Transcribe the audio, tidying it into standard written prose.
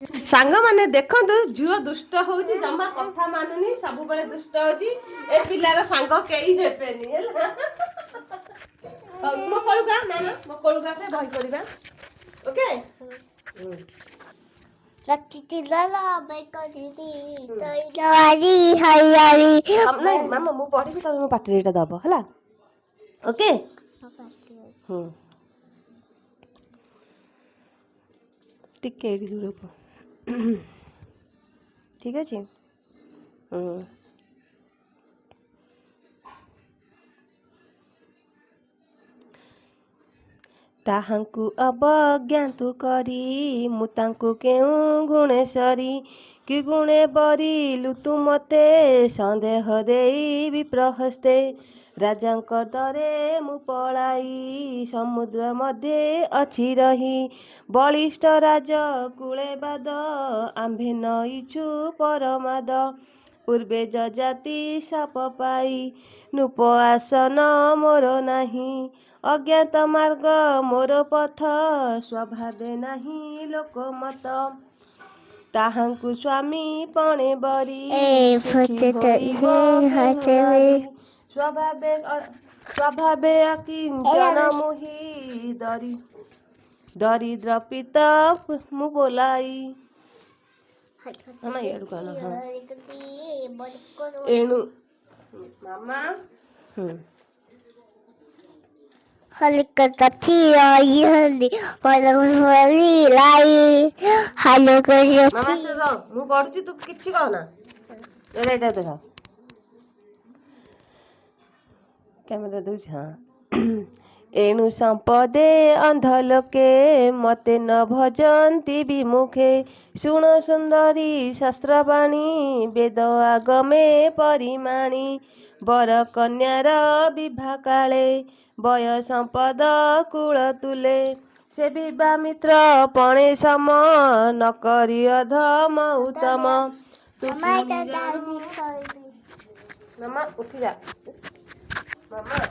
सांग माने देखंतु झियो दुष्ट होउची जम्मा कथा मानुनी सब बेले दुष्ट होउची ए पिलार सांग केई हेपेनी हैला मो कोलुका माना मो कोलुका से भई पड़िबा ओके लक्की लाला बेको दीदी तोई दवारी हरियाली हम नहीं मामा मु पढ़ी तब मो पाटी एटा दबो हैला ओके टिके एडी दूर को ठीक अछि ताहांकु अवज्ञातु करी मु तांकु केउ गुणेश्वरी कि गुणे बरिलु तु मते संदेह देई विप्रहस्ते राजांक दरे मु पलाई समुद्र मध्ये अछि रही बलिष्ठ राज कुलेबाद आम्भे नईछु परमाद पूर्वे जजाति साप पाई नूप आसन मोर नाही अज्ञात मार्ग मोर पथ स्वभावे नाही लोकमत ताहांकु स्वामी पणे बरी स्वभावे अकिंचन मुहि दरिद्र पिता मु बोलाई एणु मामा हलिक कथी आई हली पलगरी लाई हालो करियो मामा तो रो मु पढुची तू किछि कहना एटा देखा कैमरा दूछ हाँ एणु संपदे अंधलोके मते न भजन्ति विमुखे शुण सुंदरी शास्त्रवाणी वेद आगमे परिमाणी वर कन्यार विवाह काले बय संपद कूल तुले से विवामित्र पणे सम न करी अधम उत्तम मामा उठी जा मामा